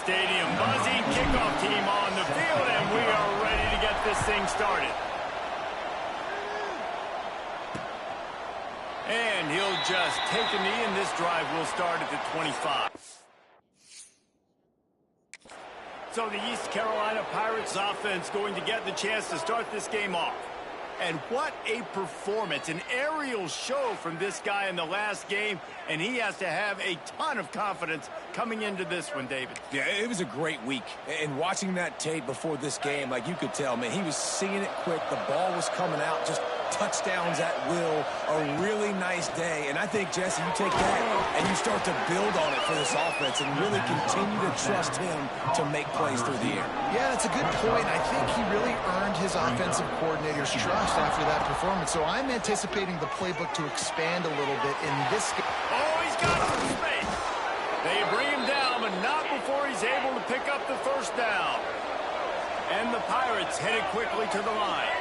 stadium buzzing. Kickoff team on the field, and we are ready to get this thing started. And he'll just take a knee, and this drive will start at the 25. So the East Carolina Pirates offense going to get the chance to start this game off. And what a performance, an aerial show from this guy in the last game, and he has to have a ton of confidence coming into this one, David. Yeah, it was a great week. And watching that tape before this game, like you could tell, man, he was seeing it quick. The ball was coming out, just touchdowns at will. A really nice day. And I think, Jesse, you take that and you start to build on it for this offense and really continue to trust him to make plays through the air. Yeah, that's a good point. I think he really earned his offensive coordinator's trust after that performance. So I'm anticipating the playbook to expand a little bit in this game. Oh, he's got some space. They bring him down, but not before he's able to pick up the first down. And the Pirates headed quickly to the line.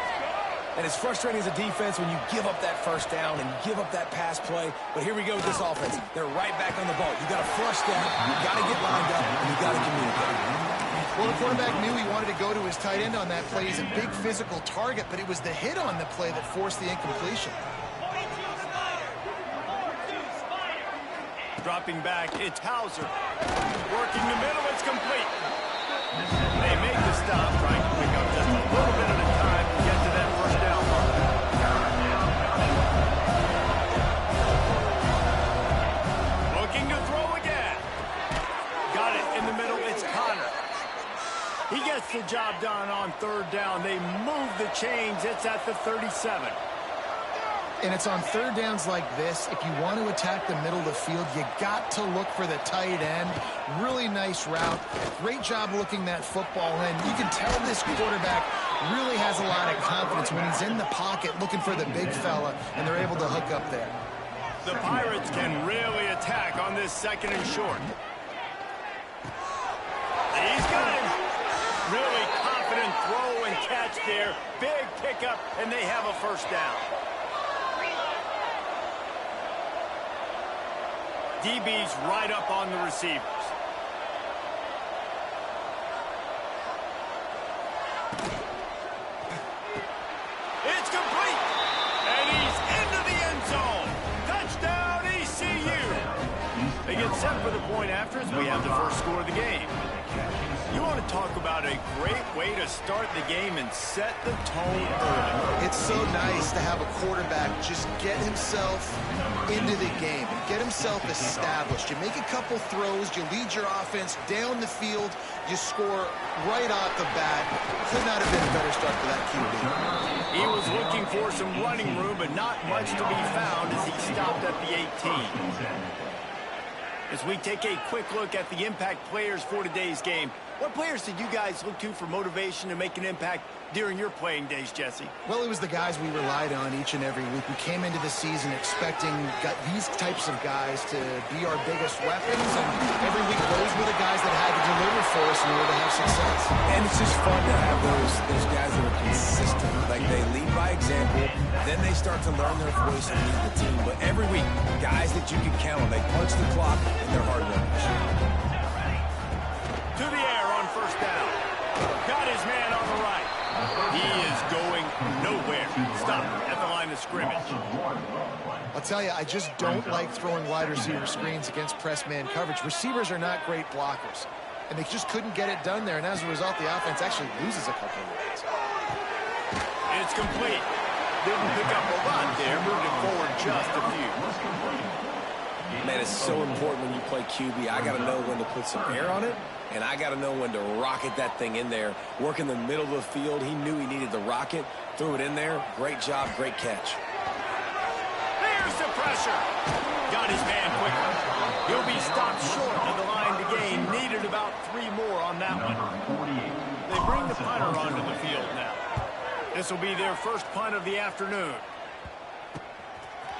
And it's frustrating as a defense when you give up that first down and you give up that pass play. But here we go with this offense. They're right back on the ball. You got to flush that. You got to get lined up, and you got to communicate. Well, the quarterback knew he wanted to go to his tight end on that play. He's a big physical target, but it was the hit on the play that forced the incompletion. Dropping back, it's Hauser. Working the middle, it's complete. They make the stop, trying to pick up just a little bit at a time to get to that first down mark. Looking to throw again. Got it in the middle, it's Connor. He gets the job done on third down. They move the chains. It's at the 37. And it's on third downs like this. If you want to attack the middle of the field, you got to look for the tight end. Really nice route. Great job looking that football in. You can tell this quarterback really has a lot of confidence when he's in the pocket looking for the big fella, and they're able to hook up there. The Pirates can really attack on this second and short. He's got him. Really confident throw and catch there. Big pickup, and they have a first down. DB's right up on the receivers. It's complete. And he's into the end zone. Touchdown, ECU. They get set for the point after as we have the first score of the game. You want to talk about a great way to start the game and set the tone early. It's so nice to have a quarterback just get himself into the game and get himself established. You make a couple throws, you lead your offense down the field, you score right off the bat. Could not have been a better start for that QB. He was looking for some running room, but not much to be found as he stopped at the 18. As we take a quick look at the impact players for today's game, what players did you guys look to for motivation to make an impact during your playing days, Jesse? Well, it was the guys we relied on each and every week. We came into the season expecting these types of guys to be our biggest weapons, and every week those were the guys that had to deliver for us in order to have success. And it's just fun to have those guys that are consistent. Like, they lead by example, then they start to learn their voice and lead the team. But every week, guys that you can count on, they punch the clock and they're hard runners. To the air on first down. Got his man on the right. He is going nowhere. Stop at the line of scrimmage. I'll tell you, I just don't like throwing wide receiver screens against press man coverage. Receivers are not great blockers, and they just couldn't get it done there, and as a result, the offense actually loses a couple of yards. It's complete. Didn't pick up a lot there, moved it forward just a few. Man, it's so important when you play QB. I got to know when to put some air on it, and I got to know when to rocket that thing in there. Work in the middle of the field. He knew he needed the rocket, threw it in there. Great job, great catch. There's the pressure. Got his man quickly. He'll be stopped short of the line to gain. Needed about 3 more on that one. They bring the punter onto the field now. This will be their first punt of the afternoon.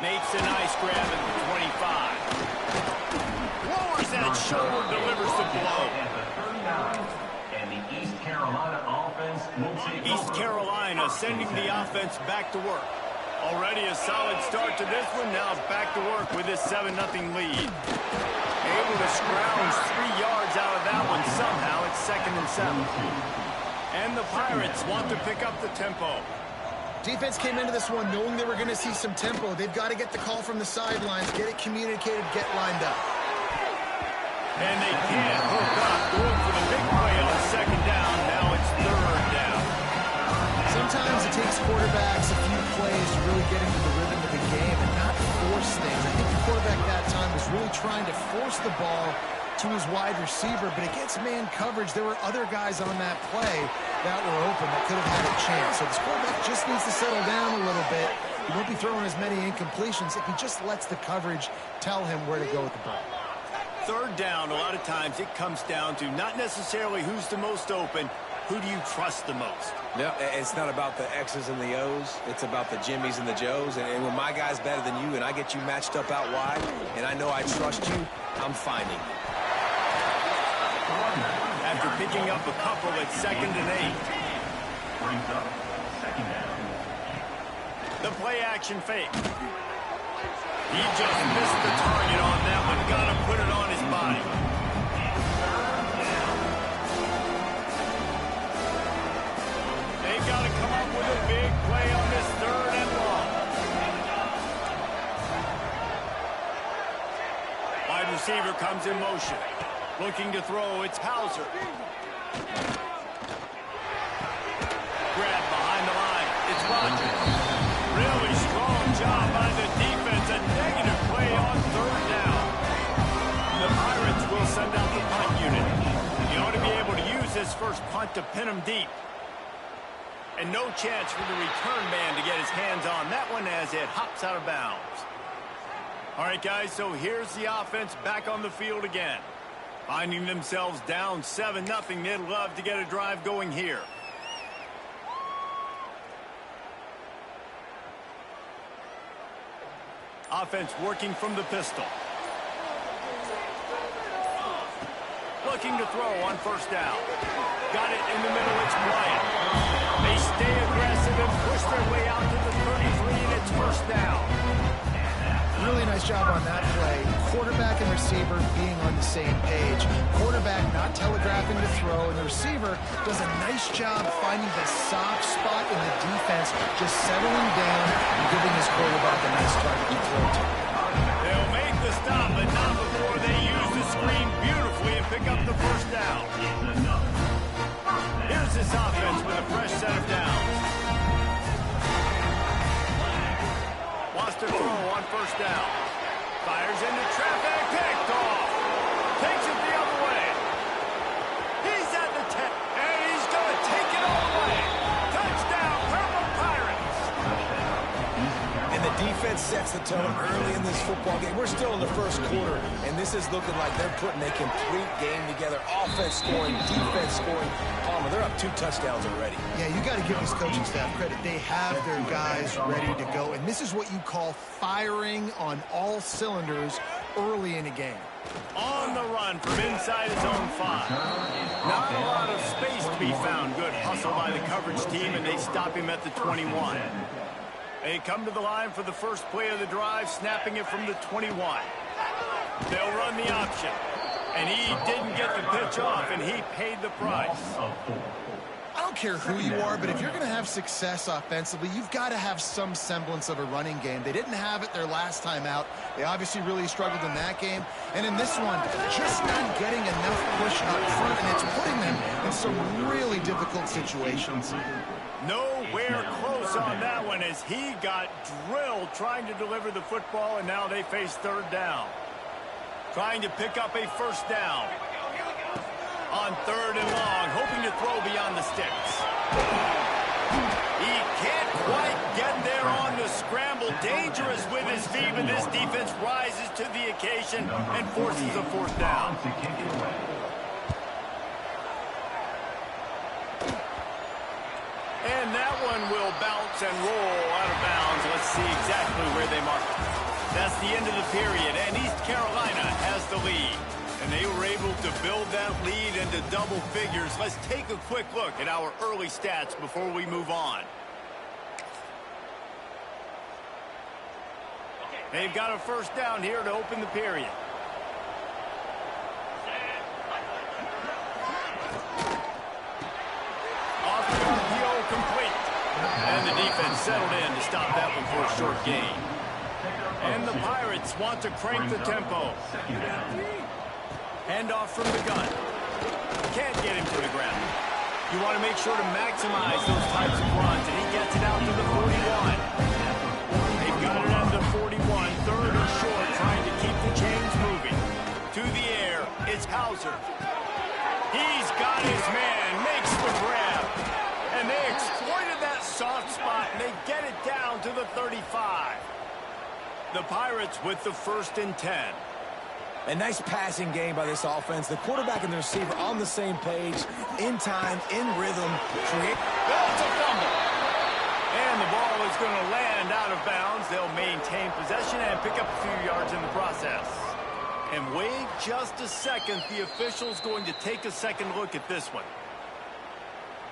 Makes a nice grab at the 25. Lowers that shoulder, delivers the blow. And the East Carolina offense will take East Carolina sending the offense back to work. Already a solid start to this one. Now back to work with this 7-0 lead. Able to scrounge 3 yards out of that one somehow. It's 2nd and 7. And the Pirates want to pick up the tempo. Defense came into this one knowing they were going to see some tempo. They've got to get the call from the sidelines, get it communicated, get lined up. And they can't hook up. Going for the big play on 2nd down. Now it's 3rd down. Sometimes it takes quarterbacks a few plays to really get into the rhythm of the game and not force things. I think the quarterback that time was really trying to force the ball to his wide receiver, but against man coverage, there were other guys on that play that were open that could have had a chance. So this quarterback just needs to settle down a little bit. He won't be throwing as many incompletions if he just lets the coverage tell him where to go with the ball. 3rd down, a lot of times it comes down to not necessarily who's the most open, who do you trust the most? No, it's not about the X's and the O's. It's about the Jimmys and the Joes. And when my guy's better than you and I get you matched up out wide and I know I trust you, I'm finding you. After picking up a couple at 2nd and 8. Brings up 2nd down. The play action fake. He just missed the target on that one. Got to put it on his body. They've got to come up with a big play on this 3rd and long. Wide receiver comes in motion. Looking to throw, it's Hauser. Grab behind the line, it's Rodgers. Really strong job by the defense. A negative play on 3rd down. The Pirates will send out the punt unit. You ought to be able to use this first punt to pin them deep. And no chance for the return man to get his hands on that one as it hops out of bounds. All right, guys, so here's the offense back on the field again. Finding themselves down 7-0, they'd love to get a drive going here. Offense working from the pistol. Looking to throw on 1st down. Got it in the middle, it's Bryant. They stay aggressive and push their way out to the 33, and it's 1st down. Really nice job on that play. Quarterback and receiver being on the same page. Quarterback not telegraphing the throw, and the receiver does a nice job finding the soft spot in the defense, just settling down and giving his quarterback a nice target to throw to. They'll make the stop, but not before they use the screen beautifully and pick up the 1st down. Here's this offense with a fresh set of downs. Wants to throw on 1st down. Fires into traffic, picked off. Takes it the other way. He's at the 10, and he's going to take it all the way. Touchdown, Purple Pirates. And the defense sets the tone early in this football game. We're still in the 1st quarter, and this is looking like they're putting a complete game together. Offense scoring, defense scoring. Palmer, they're up 2 touchdowns already. Yeah, you got to give this coaching staff credit. They have their guys ready to go, and this is what you call firing on all cylinders early in a game. On the run from inside his own 5. Not a lot of space to be found. Good hustle by the coverage team, and they stop him at the 21. They come to the line for the first play of the drive, snapping it from the 21. They'll run the option. And he didn't get the pitch off, and he paid the price. I don't care who you are, but if you're going to have success offensively, you've got to have some semblance of a running game. They didn't have it their last time out. They obviously really struggled in that game. And in this one, just not getting enough push up front, and it's putting them in some really difficult situations. Nowhere close on that one as he got drilled trying to deliver the football, and now they face 3rd down. Trying to pick up a 1st down. On 3rd and long, hoping to throw beyond the sticks. He can't quite get there on the scramble. Dangerous with his feet, but this defense rises to the occasion and forces a 4th down. And that one will bounce and roll out of bounds. Let's see exactly where they mark it. That's the end of the period, and East Carolina has the lead. And they were able to build that lead into double figures. Let's take a quick look at our early stats before we move on. They've got a 1st down here to open the period. defense settled in to stop that one for a short gain. And the Pirates want to crank the tempo. Handoff from the gun. Can't get him to the ground. You want to make sure to maximize those types of runs, and he gets it out to the 41. They've got it at the 41, third and short, trying to keep the chains moving. To the air, it's Hauser. He's got his man, makes the grab. And they exploited that soft spot, and they get it down to the 35. The Pirates with the 1st and 10. A nice passing game by this offense. The quarterback and the receiver on the same page, in time, in rhythm. That's a fumble. And the ball is going to land out of bounds. They'll maintain possession and pick up a few yards in the process. And wait just a second. The official's going to take a second look at this one.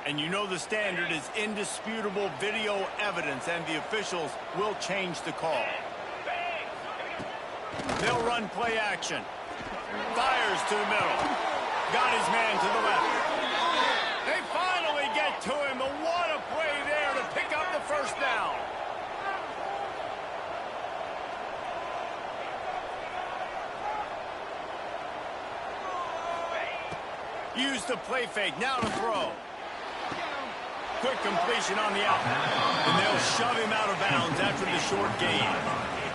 And you know the standard is indisputable video evidence, and the officials will change the call. They'll run play action. Fires to the middle. Got his man to the left. They finally get to him. But what a play there to pick up the first down. Use the play fake. Now to throw. Quick completion on the out. And they'll shove him out of bounds after the short gain.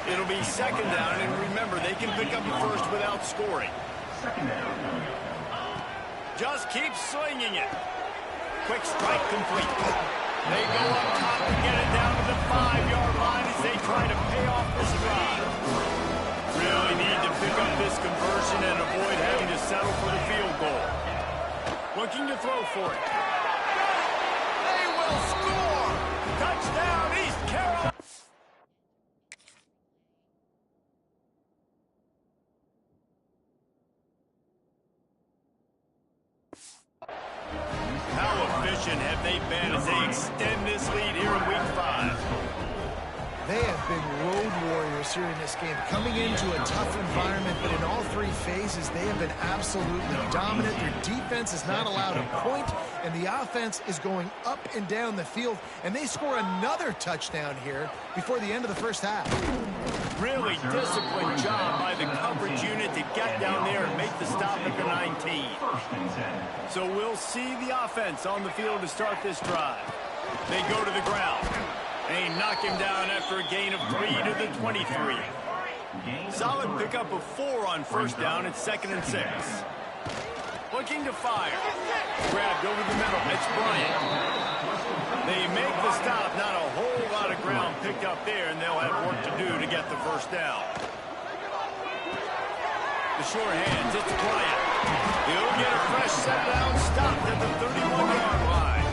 It'll be second down, and remember, they can pick up the first without scoring. Just keep slinging it. Quick strike complete. They go up top and get it down to the 5-yard line as they try to pay off this drive. Really need to pick up this conversion and avoid having to settle for the field goal. Looking to throw for it. They will score! Touchdown, East Carolina! How efficient have they been as they extend this lead here in Week 5? They have been road warriors here in this game, coming into a tough environment, but in all 3 phases, they have been absolutely dominant. Their defense is not allowed a point, and the offense is going up and down the field, and they score another touchdown here before the end of the first half. Really disciplined job by the coverage unit to get down there and make the stop at the 19. So we'll see the offense on the field to start this drive. They go to the ground. They knock him down after a gain of 3 to the 23. Solid pickup of 4 on first down. It's 2nd and 6. Looking to fire. Grabbed over the middle. It's Bryant. They make the stop. Not a whole lot of ground picked up there, and they'll have work to do to get the first down. The sure hands. It's Bryant. He'll get a fresh set down. Stopped at the 31-yard line.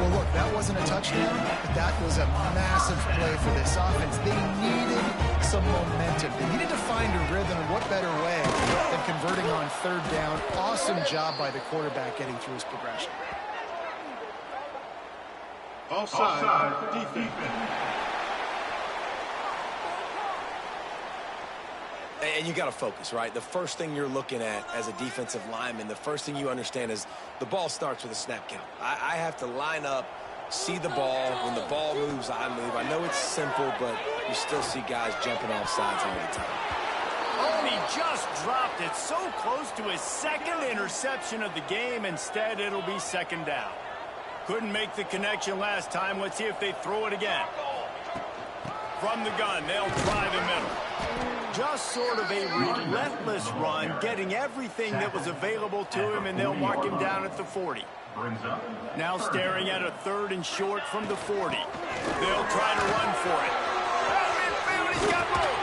Well, look, that wasn't a touchdown, but that was a massive play for this offense. They needed some momentum. They needed to find a rhythm, and what better way than converting on 3rd down. Awesome job by the quarterback getting through his progression. Offside, defense. And you got to focus, right? The first thing you're looking at as a defensive lineman, the first thing you understand is the ball starts with a snap count. I have to line up, see the ball. When the ball moves, I move. I know it's simple, but you still see guys jumping off sides all the time. Oh, he just dropped it so close to his 2nd interception of the game. Instead, it'll be 2nd down. Couldn't make the connection last time. Let's see if they throw it again. From the gun, they'll try the middle. Just sort of a relentless run, getting everything that was available to him, and they'll mark him down at the 40. Now staring at a 3rd and short from the 40. They'll try to run for it. He's got room.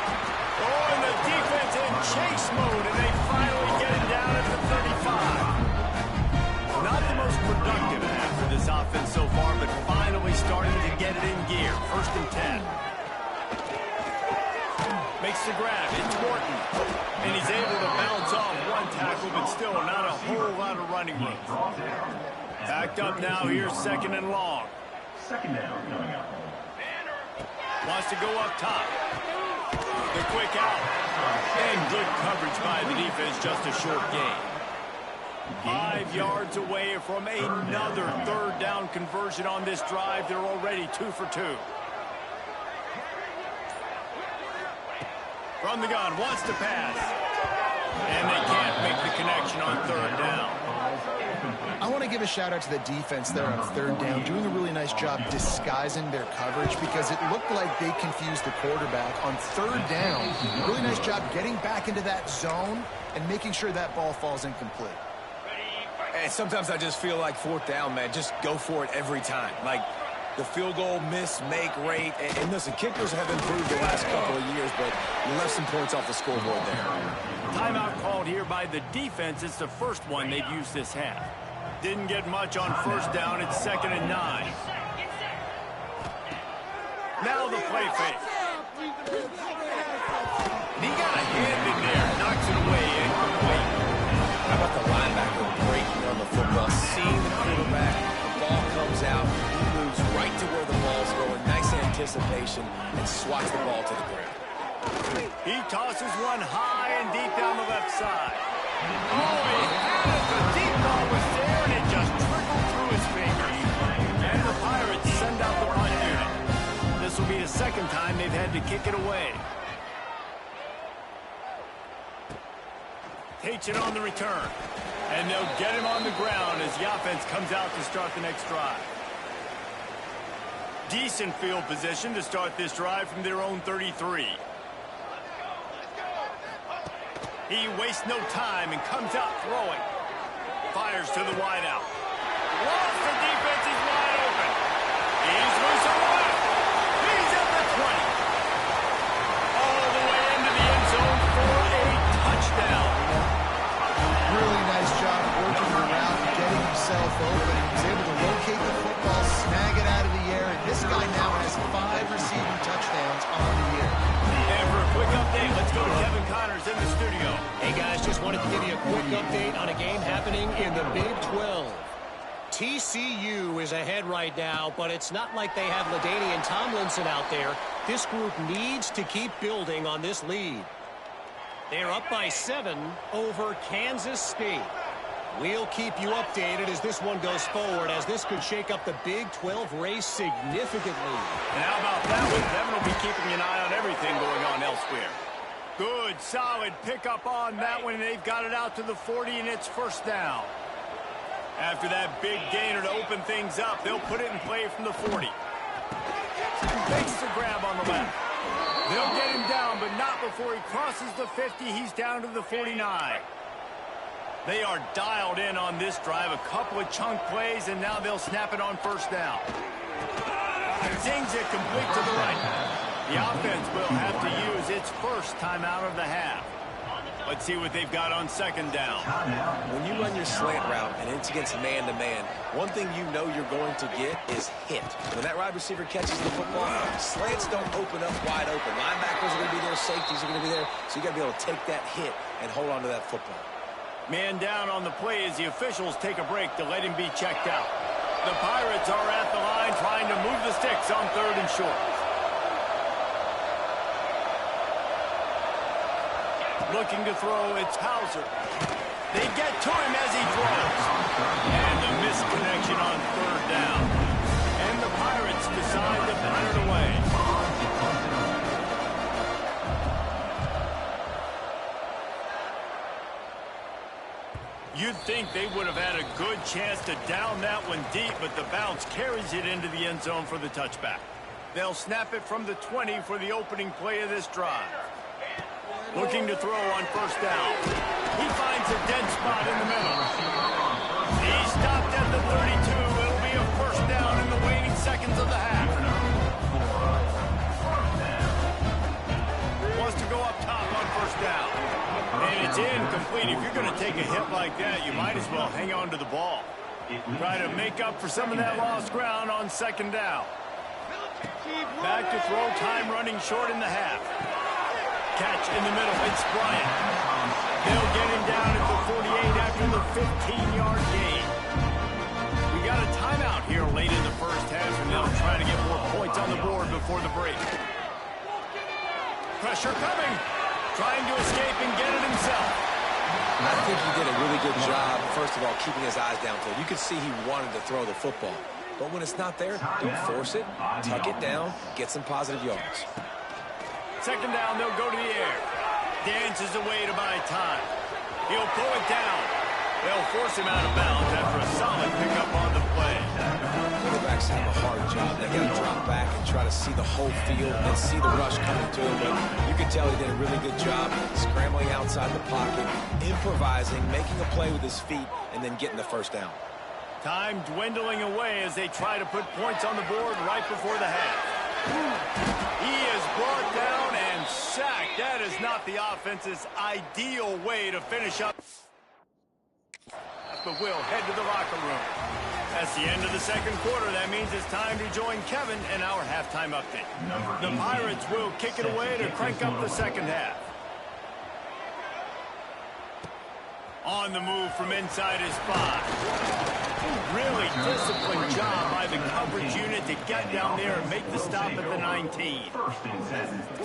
Oh, and the defense in chase mode, and they finally get it down at the 35. Not the most productive half for this offense so far, but finally starting to get it in gear. 1st and 10. Makes the grab. It's Morton. And he's able to bounce off one tackle, but still not a whole lot of running room. Backed up now here, 2nd and long. Wants to go up top. The quick out. And good coverage by the defense, just a short gain. 5 yards away from another third down conversion on this drive. They're already 2 for 2. From the gun, wants to pass. And they can't make the connection on third down. I want to give a shout out to the defense there on third down, doing a really nice job disguising their coverage because it looked like they confused the quarterback on third down. Really nice job getting back into that zone and making sure that ball falls incomplete. And sometimes I just feel like fourth down, man, just go for it every time. Like the field goal miss, make rate. And listen, kickers have improved the last couple of years, but you left some points off the scoreboard there. Timeout called here by the defense. It's the first one they've used this half. Didn't get much on first down. It's 2nd and 9. Now the play fake. He got a hand in there. Knocks it away. Incomplete. How about the linebacker breaking on the football, seeing the quarterback, the ball comes out, he moves right to where the ball's going, nice anticipation, and swats the ball to the ground. He tosses one high and deep down the left side. Oh, he had it. The deep ball was there, and it just trickled through his fingers. And the Pirates send out the punt unit. This will be the second time they've had to kick it away. Takes it on the return. And they'll get him on the ground as the offense comes out to start the next drive. Decent field position to start this drive from their own 33. He wastes no time and comes out throwing. Fires to the wideout. Lost the defense is wide open. He's loose on the left. He's at the 20. All the way into the end zone for a touchdown. Really nice job working around, getting himself open. He was able to locate the football, snag it out of the air, and this guy now has 5 receiving touchdowns on the year. And for a quick update, let's go to Kevin Connors in the studio. Hey guys, just wanted to give you a quick update on a game happening in the Big 12. TCU is ahead right now, but it's not like they have LaDainian Tomlinson out there. This group needs to keep building on this lead. They're up by 7 over Kansas State. We'll keep you updated as this one goes forward, as this could shake up the Big 12 race significantly. And how about that one? Kevin will be keeping an eye on everything going on elsewhere. Good, solid pickup on that one. They've got it out to the 40, and it's first down. After that big gainer to open things up, they'll put it in play from the 40. Makes the grab on the left. They'll get him down, but not before he crosses the 50. He's down to the 49. They are dialed in on this drive. A couple of chunk plays, and now they'll snap it on first down. Zings it complete to the right. The offense will have to use its first timeout of the half. Let's see what they've got on second down. When you run your slant route and it's against man-to-man, one thing you know you're going to get is hit. When that wide receiver catches the football, slants don't open up wide open. Linebackers are going to be there, safeties are going to be there, so you got to be able to take that hit and hold on to that football. Man down on the play as the officials take a break to let him be checked out. The Pirates are at the line trying to move the sticks on third and short. Looking to throw, it's Hauser. They get to him as he throws. And the misconnection on third down. And the Pirates decide to punt it away. You'd think they would have had a good chance to down that one deep, but the bounce carries it into the end zone for the touchback. They'll snap it from the 20 for the opening play of this drive. Looking to throw on first down. He finds a dead spot in the middle. He stopped at the 32. It'll be a first down in the waning seconds of the half. Wants to go up top on first down. And it's incomplete. If you're going to take a hit like that, you might as well hang on to the ball. Try to make up for some of that lost ground on second down. Back to throw time running short in the half. Catch in the middle, it's Bryant. They'll get him down at the 48 after the 15-yard gain. We got a timeout here late in the first half, and they'll try to get more points on the board before the break. Pressure coming. Trying to escape and get it himself. think he did a really good job, first of all, keeping his eyes downfield. You could see he wanted to throw the football. But when it's not there, don't force it. Tuck it down, get some positive yards. Second down, they'll go to the air. Dances away to buy time. He'll pull it down. They'll force him out of bounds after a solid pickup on the play. Quarterbacks have a hard job. They got to drop back and try to see the whole field and see the rush coming to him. But you can tell he did a really good job scrambling outside the pocket, improvising, making a play with his feet, and then getting the first down. Time dwindling away as they try to put points on the board right before the half. He is brought down and sacked. That is not the offense's ideal way to finish up. But we'll head to the locker room. That's the end of the second quarter. That means it's time to join Kevin in our halftime update. The Pirates will kick it away to crank up the second half. On the move from inside his 5. Really disciplined job by the coverage unit to get down there and make the stop at the 19.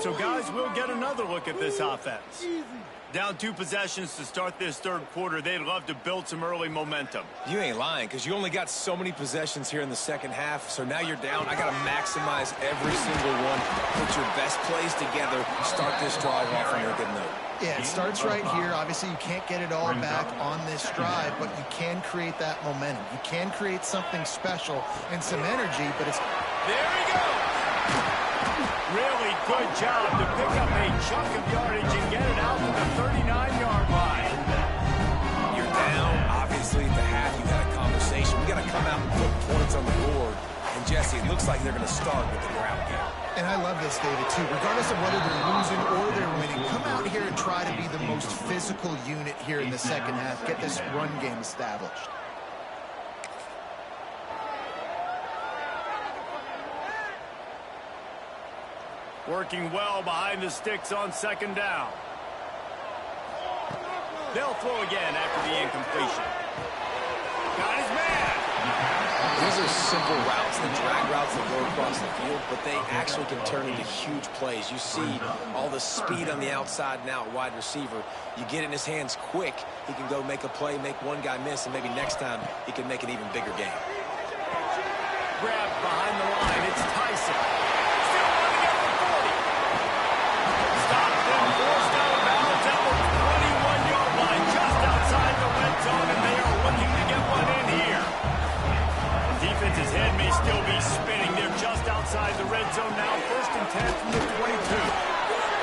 So, guys, we'll get another look at this offense. Down 2 possessions to start this third quarter. They'd love to build some early momentum. You ain't lying, because you only got so many possessions here in the second half, so now you're down. I got to maximize every single one. Put your best plays together. Start this drive off on a good note. Yeah, it starts right here. Obviously, you can't get it all back on this drive, but you can create that momentum. You can create something special and some energy, but it's... There he goes! Really good job to pick up a chunk of yardage and get it out to the 39-yard line. You're down. Obviously, at the half, you had a conversation. We got to come out and put points on the board. And, Jesse, it looks like they're going to start with the ground game. And I love this, David, too. Regardless of whether they're losing or they're winning, come out here and try to be the most physical unit here in the second half. Get this run game established. Working well behind the sticks on second down. They'll throw again after the incompletion. Got his man. These are simple routes, the drag routes that go across the field, but they actually can turn into huge plays. You see all the speed on the outside now at wide receiver. You get it in his hands quick, he can go make a play, make one guy miss, and maybe next time he can make an even bigger game. Grabbed behind the line, it's Tyson. Still running at the 40. Stopped and forced out of bounds at the 21-yard line, just outside the red zone, and they are looking to get one in here. Defense's head may still be spinning. They're just outside the red zone now, 1st and 10 from the 22.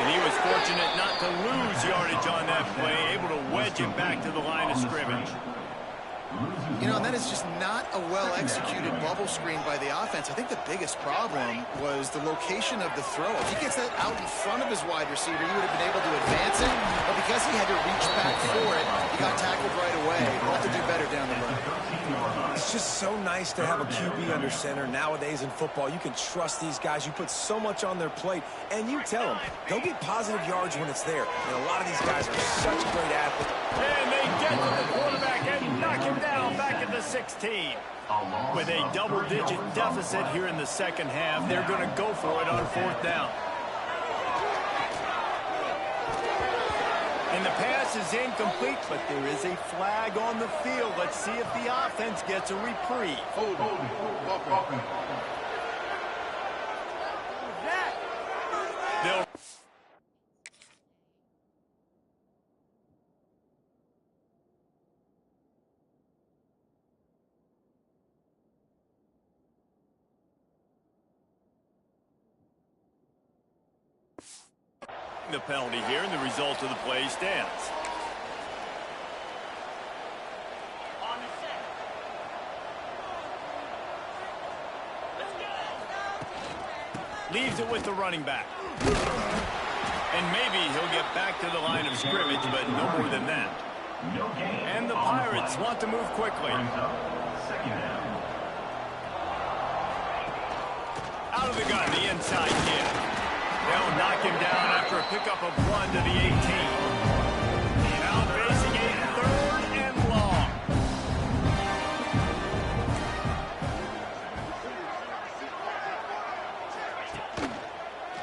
And he was fortunate not to lose yardage on that play, able to wedge it back to the line of scrimmage. You know, and that is just not a well-executed bubble screen by the offense. I think the biggest problem was the location of the throw. If he gets that out in front of his wide receiver, he would have been able to advance it. But because he had to reach back for it, he got tackled right away. He'll have to do better down the road. It's just so nice to have a QB under center. Nowadays in football, you can trust these guys. You put so much on their plate, and you tell them, they'll get positive yards when it's there. And a lot of these guys are such great athletes. And they get to the quarterback and knock him down back at the 16. With a double-digit deficit here in the second half, they're going to go for it on 4th down. And the pass is incomplete, but there is a flag on the field. Let's see if the offense gets a reprieve. They'll the penalty here, and the result of the play stands. Leaves it with the running back. And maybe he'll get back to the line of scrimmage, but no more than that. And the Pirates want to move quickly. Out of the gun, the inside kid. They'll knock him down after a pickup of 1 to the 18. Now facing a 3rd and long.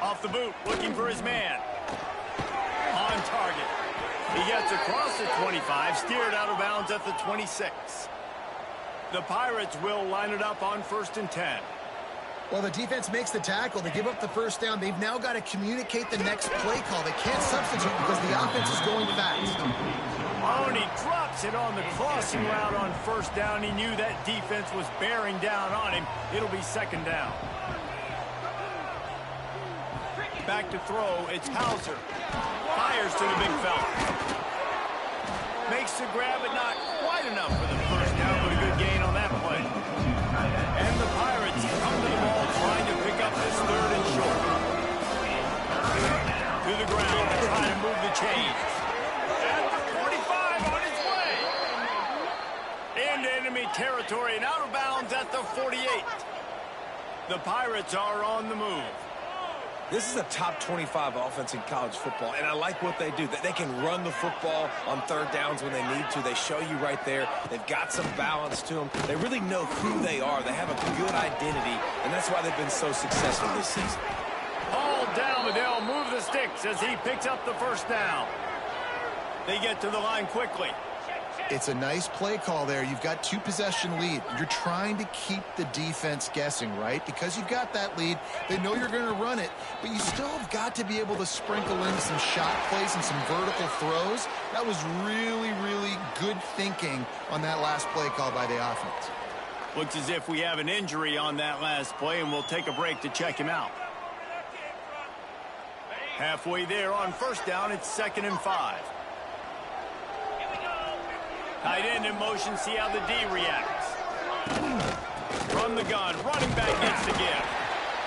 Off the boot, looking for his man. On target. He gets gets across the 25, steered out of bounds at the 26. The Pirates will line it up on 1st and 10. Well, the defense makes the tackle. They give up the first down. They've now got to communicate the next play call. They can't substitute because the offense is going fast. Oh, and he drops it on the crossing route on 1st down. He knew that defense was bearing down on him. It'll be 2nd down. Back to throw, it's Hauser. Fires to the big fella. Makes the grab, but not quite enough for the first down, but a good gain on that play. And the Pirates come to the ball trying to pick up this 3rd and short. To the ground to try to move the chains. At the 45 on his way. Into enemy territory and out of bounds at the 48. The Pirates are on the move. This is a top 25 offense in college football, and I like what they do. They can run the football on 3rd downs when they need to. They show you right there. They've got some balance to them. They really know who they are. They have a good identity, and that's why they've been so successful this season. All down, but they'll move the sticks as he picks up the first down. They get to the line quickly. It's a nice play call there. You've got 2-possession lead. You're trying to keep the defense guessing, right? Because you've got that lead, they know you're going to run it, but you still have got to be able to sprinkle in some shot plays and some vertical throws. That was really, really good thinking on that last play call by the offense. Looks as if we have an injury on that last play, and we'll take a break to check him out. Halfway there on 1st down, it's 2nd and 5. Tight end in motion, see how the D reacts. From the gun, running back gets the give.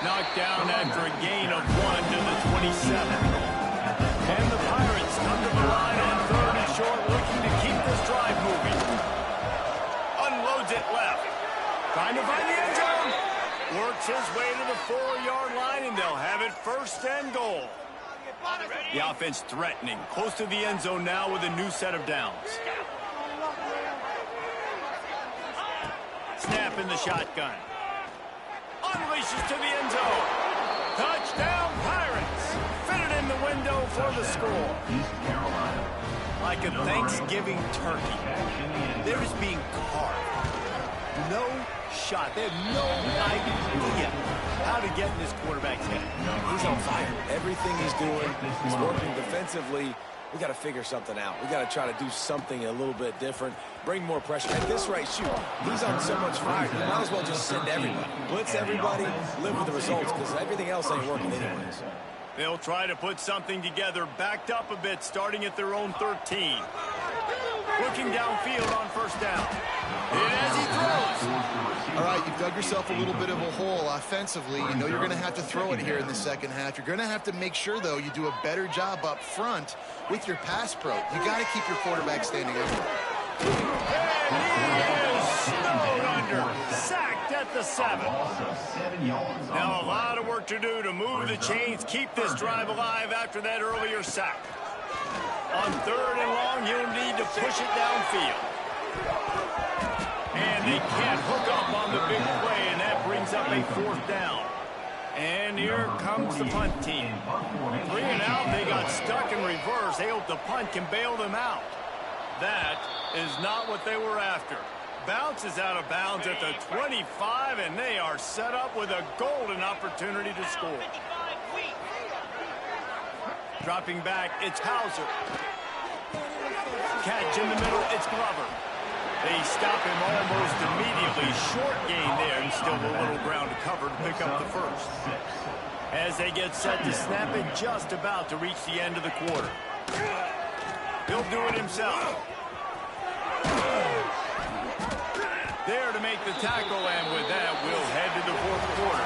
Knocked down after a gain of 1 to the 27. And the Pirates come to the line on 3rd and short, looking to keep this drive moving. Unloads it left. Trying to find the end zone. Works his way to the 4-yard line, and they'll have it 1st and goal. The offense threatening, close to the end zone now with a new set of downs. Snap in the shotgun. Unleashes to the end zone. Touchdown, Pirates. Fitted in the window for the score. Like a Thanksgiving turkey. They're just being carved. No shot. They have no idea how to get in this quarterback's head. He's on fire. Everything he's doing, he's working defensively. We got to figure something out. We got to try to do something a little bit different. Bring more pressure. At this rate, shoot, he's on so much fire. You might as well just send everybody. Blitz everybody, live with the results, because everything else ain't working anyways. They'll try to put something together, backed up a bit, starting at their own 13. Looking downfield on 1st down. And as he throws. All right, you've dug yourself a little bit of a hole offensively. You know you're going to have to throw it here in the 2nd half. You're going to have to make sure, though, you do a better job up front with your pass pro. You got to keep your quarterback standing upright. And he is snowed under. Sacked at the 7. Now a lot of work to do to move the chains, keep this drive alive after that earlier sack. On 3rd and long, he'll need to push it downfield. And they can't hook up on the big play, and that brings up a 4th down. And here comes the punt team. 3 and out, they got stuck in reverse. They hope the punt can bail them out. That is not what they were after. Bounces out of bounds at the 25, and they are set up with a golden opportunity to score. Dropping back, it's Hauser. Catch in the middle, it's Glover. They stop him almost immediately. Short gain there, and still a little ground to cover to pick up the 1st. As they get set to snap it, just about to reach the end of the quarter. He'll do it himself. There to make the tackle, and with that, we'll head to the 4th quarter.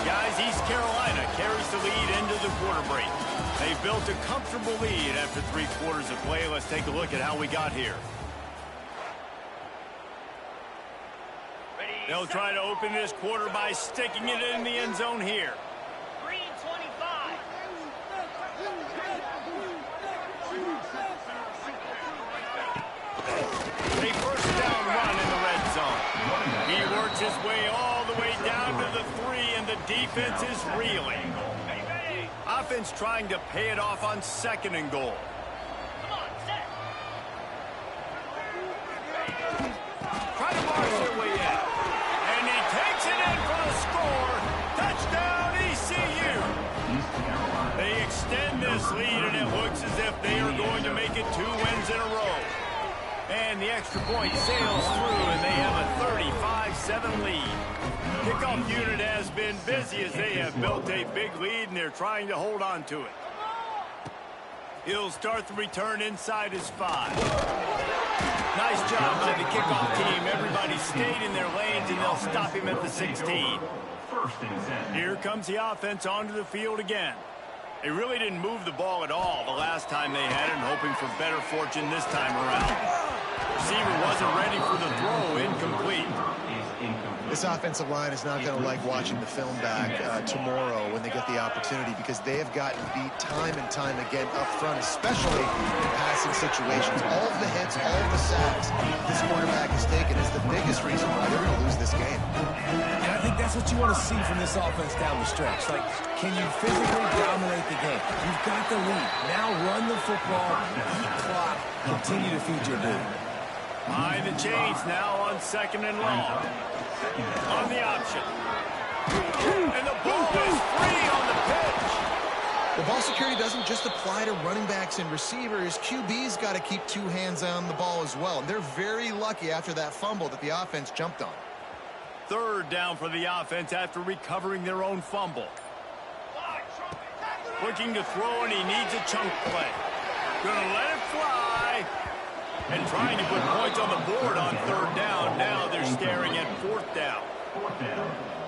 Guys, East Carolina carries the lead into the quarter break. They built a comfortable lead after 3 quarters of play. Let's take a look at how we got here. They'll try to open this quarter by sticking it in the end zone here. Green 25. A 1st down run in the red zone. He works his way all the way down to the 3, and the defense is reeling. Offense trying to pay it off on 2nd and goal. they are going to make it 2 wins in a row. And the extra point sails through, and they have a 35-7 lead. Kickoff unit has been busy as they have built a big lead, and they're trying to hold on to it. He'll start the return inside his 5. Nice job by the kickoff team. Everybody stayed in their lanes, and they'll stop him at the 16. Here comes the offense onto the field again. They really didn't move the ball at all the last time they had it, and hoping for better fortune this time around. Receiver wasn't ready for the throw, incomplete. This offensive line is not going to like watching the film back tomorrow when they get the opportunity, because they have gotten beat time and time again up front, especially in passing situations. All of the hits, all of the sacks this quarterback has taken is the biggest reason why they're going to lose this game. And I think that's what you want to see from this offense down the stretch. Like, can you physically dominate the game? You've got the lead. Now run the football, eat clock, continue to feed your dude. Behind the chains now on 2nd and long. On the option. And the ball is free on the pitch. The ball security doesn't just apply to running backs and receivers. QB's got to keep 2 hands on the ball as well. And they're very lucky after that fumble that the offense jumped on. 3rd down for the offense after recovering their own fumble. Looking to throw, and he needs a chunk play. Gonna let it fly. And trying to put points on the board on 3rd down. Now they're staring at 4th down.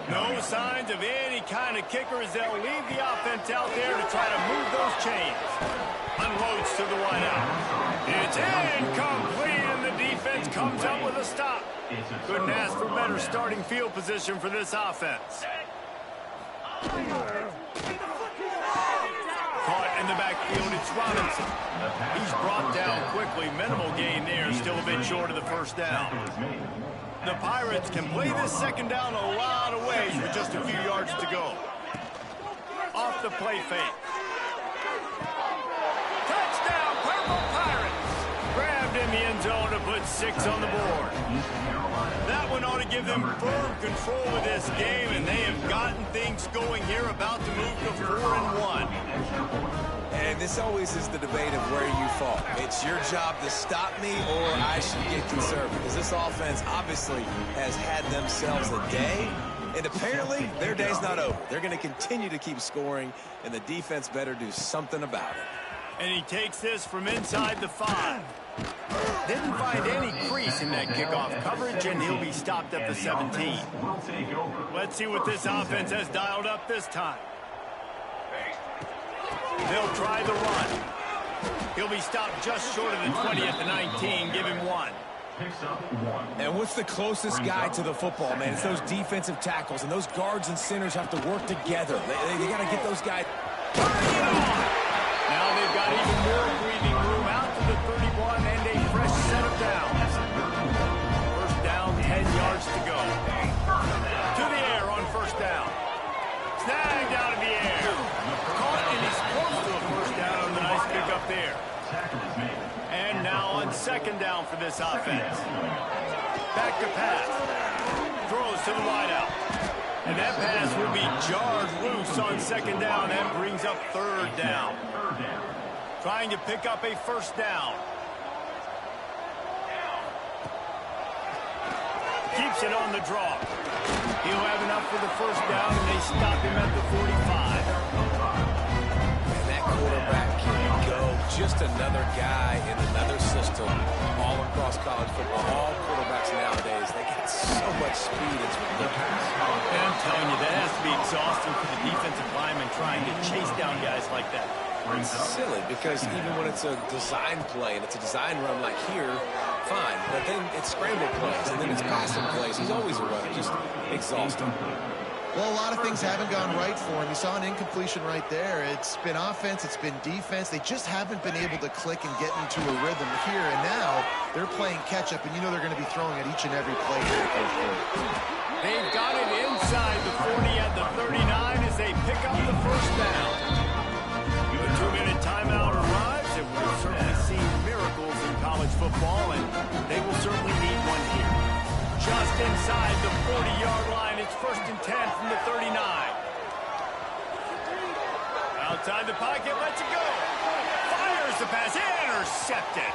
No signs of any kind of kicker as they'll leave the offense out there to try to move those chains. Unloads to the wideout. It's incomplete, and the defense comes up with a stop. Couldn't ask for better starting field position for this offense. Caught in the backfield, it's Robinson. He's brought down quickly. Minimal gain there, still a bit short of the 1st down. The Pirates can play this 2nd down a lot of ways with just a few yards to go. Off the play fake. Touchdown, Purple Pirates! Grabbed in the end zone to put 6 on the board. That one ought to give them firm control of this game, and they have gotten things going here, about to move to 4-1. And this always is the debate of where you fall. It's your job to stop me, or I should get conservative. Because this offense obviously has had themselves a day, and apparently their day's not over. They're going to continue to keep scoring, and the defense better do something about it. And he takes this from inside the 5. Didn't find any crease in that kickoff coverage, and he'll be stopped at the 17. Let's see what this offense has dialed up this time. They'll try the run. He'll be stopped just short of the 20 at the 19. Give him 1. And what's the closest guy to the football, man? It's those defensive tackles, and those guards and centers have to work together. They got to get those guys. Now they've got even more breathing room out to the 31 and a fresh set of downs. 1st down, 10 yards to go. To the air on 1st down. Snagged out of the air. Caught, and he's close to a 1st down on the nice pick up there. And now on 2nd down for this offense. Back to pass. Throws to the wideout. And that pass will be jarred loose on 2nd down and brings up 3rd down. Trying to pick up a 1st down. Keeps it on the draw. He'll have enough for the 1st down, and they stop him at the 45. And that quarterback can go. Just another guy in another system all across college football. All quarterbacks nowadays, they get so much speed. It's ridiculous. And I'm telling you, that has to be exhausting for the defensive lineman trying to chase down guys like that. It's silly because even when it's a design play and it's a design run like here, fine. But then it's scramble plays and then it's passing plays. He's always a runner. Just exhausting. Well, a lot of things haven't gone right for him. You saw an incompletion right there. It's been offense, it's been defense. They just haven't been able to click and get into a rhythm here. And now they're playing catch-up, and you know they're going to be throwing at each and every play here. They've got it inside the 40 at the 39 as they pick up the 1st down. The 2-minute timeout arrives, and we've certainly seen miracles in college football, and they will certainly need one here. Just inside the 40-yard line, it's 1st and 10 from the 39. Outside the pocket, lets it go. Fires the pass. Intercepted.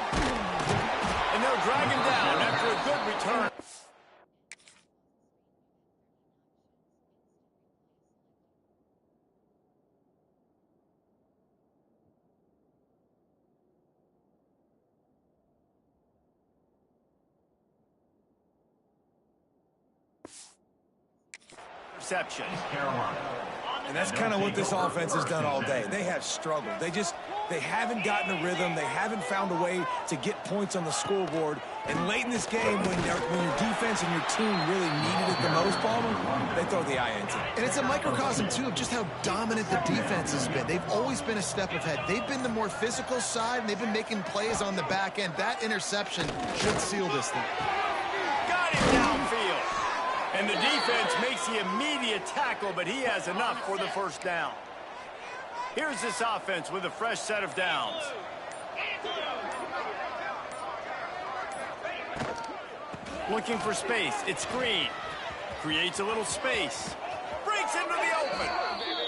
And they'll drag him down after a good return. Interception. And that's kind of what this offense has done all day. They have struggled. They haven't gotten a rhythm. They haven't found a way to get points on the scoreboard. And late in this game, when your defense and your team really needed it the most, Palmer, they throw the INT. And it's a microcosm, too, of just how dominant the defense has been. They've always been a step ahead. They've been the more physical side, and they've been making plays on the back end. That interception should seal this thing. Got him downfield. And the defense makes the immediate tackle, but he has enough for the first down. Here's this offense with a fresh set of downs. Looking for space. It's screen. Creates a little space. Breaks into the open.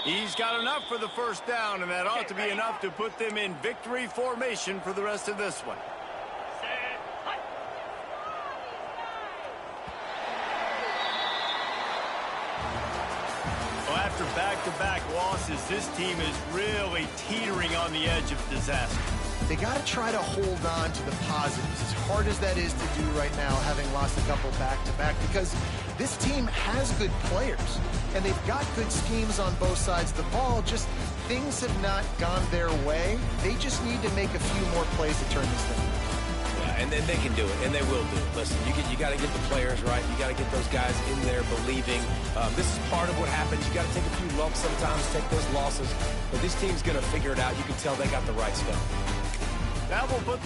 He's got enough for the first down, and that ought to be enough to put them in victory formation for the rest of this one. After back-to-back losses, this team is really teetering on the edge of disaster. They got to try to hold on to the positives, as hard as that is to do right now, having lost a couple back-to-back, because this team has good players, and they've got good schemes on both sides of the ball, just things have not gone their way. They just need to make a few more plays to turn this thing. And then they can do it, and they will do it. Listen, you got to get the players right. You got to get those guys in there believing. This is part of what happens. You got to take a few lumps sometimes, take those losses. But this team's going to figure it out. You can tell they got the right stuff. That will put